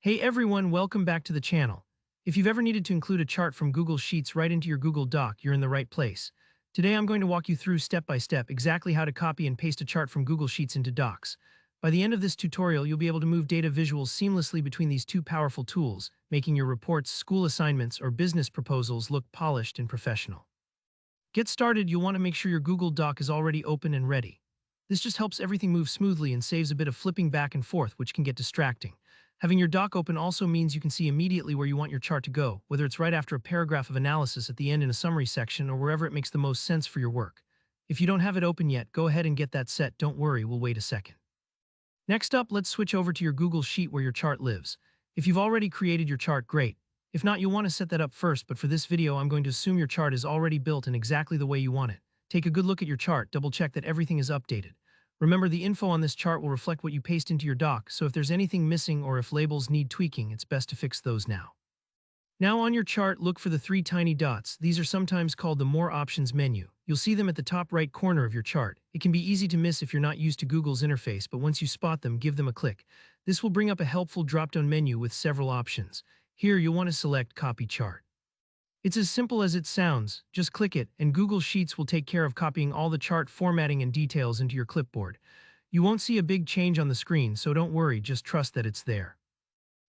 Hey everyone, welcome back to the channel. If you've ever needed to include a chart from Google Sheets right into your Google Doc, you're in the right place. Today I'm going to walk you through step by step exactly how to copy and paste a chart from Google Sheets into Docs. By the end of this tutorial, you'll be able to move data visuals seamlessly between these two powerful tools, making your reports, school assignments, or business proposals look polished and professional. Get started, you'll want to make sure your Google Doc is already open and ready. This just helps everything move smoothly and saves a bit of flipping back and forth, which can get distracting. Having your doc open also means you can see immediately where you want your chart to go, whether it's right after a paragraph of analysis at the end in a summary section or wherever it makes the most sense for your work. If you don't have it open yet, go ahead and get that set. Don't worry, we'll wait a second. Next up, let's switch over to your Google Sheet where your chart lives. If you've already created your chart, great. If not, you'll want to set that up first, but for this video, I'm going to assume your chart is already built in exactly the way you want it. Take a good look at your chart, double-check that everything is updated. Remember, the info on this chart will reflect what you paste into your doc, so if there's anything missing or if labels need tweaking, it's best to fix those now. Now on your chart, look for the three tiny dots. These are sometimes called the More Options menu. You'll see them at the top right corner of your chart. It can be easy to miss if you're not used to Google's interface, but once you spot them, give them a click. This will bring up a helpful drop-down menu with several options. Here, you'll want to select Copy Chart. It's as simple as it sounds. Just click it, and Google Sheets will take care of copying all the chart formatting and details into your clipboard. You won't see a big change on the screen, so don't worry, just trust that it's there.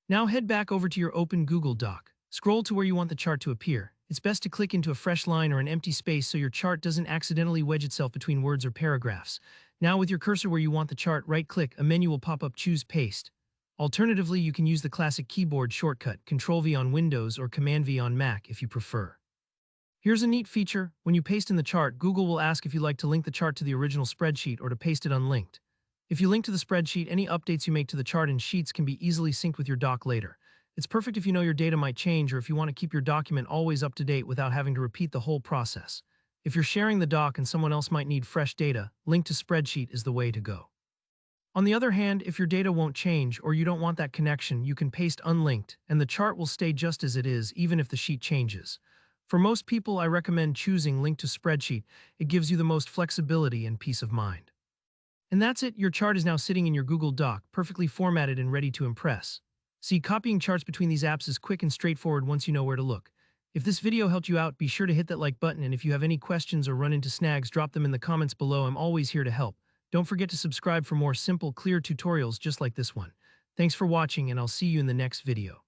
Now head back over to your open Google Doc. Scroll to where you want the chart to appear. It's best to click into a fresh line or an empty space so your chart doesn't accidentally wedge itself between words or paragraphs. Now with your cursor where you want the chart, right-click, a menu will pop up, choose Paste. Alternatively, you can use the classic keyboard shortcut, Control-V on Windows or Command-V on Mac if you prefer. Here's a neat feature. When you paste in the chart, Google will ask if you'd like to link the chart to the original spreadsheet or to paste it unlinked. If you link to the spreadsheet, any updates you make to the chart in Sheets can be easily synced with your doc later. It's perfect if you know your data might change or if you want to keep your document always up to date without having to repeat the whole process. If you're sharing the doc and someone else might need fresh data, link to spreadsheet is the way to go. On the other hand, if your data won't change or you don't want that connection, you can paste unlinked, and the chart will stay just as it is even if the sheet changes. For most people, I recommend choosing Link to Spreadsheet. It gives you the most flexibility and peace of mind. And that's it, your chart is now sitting in your Google Doc, perfectly formatted and ready to impress. See, copying charts between these apps is quick and straightforward once you know where to look. If this video helped you out, be sure to hit that like button, and if you have any questions or run into snags, drop them in the comments below. I'm always here to help. Don't forget to subscribe for more simple, clear tutorials just like this one. Thanks for watching, and I'll see you in the next video.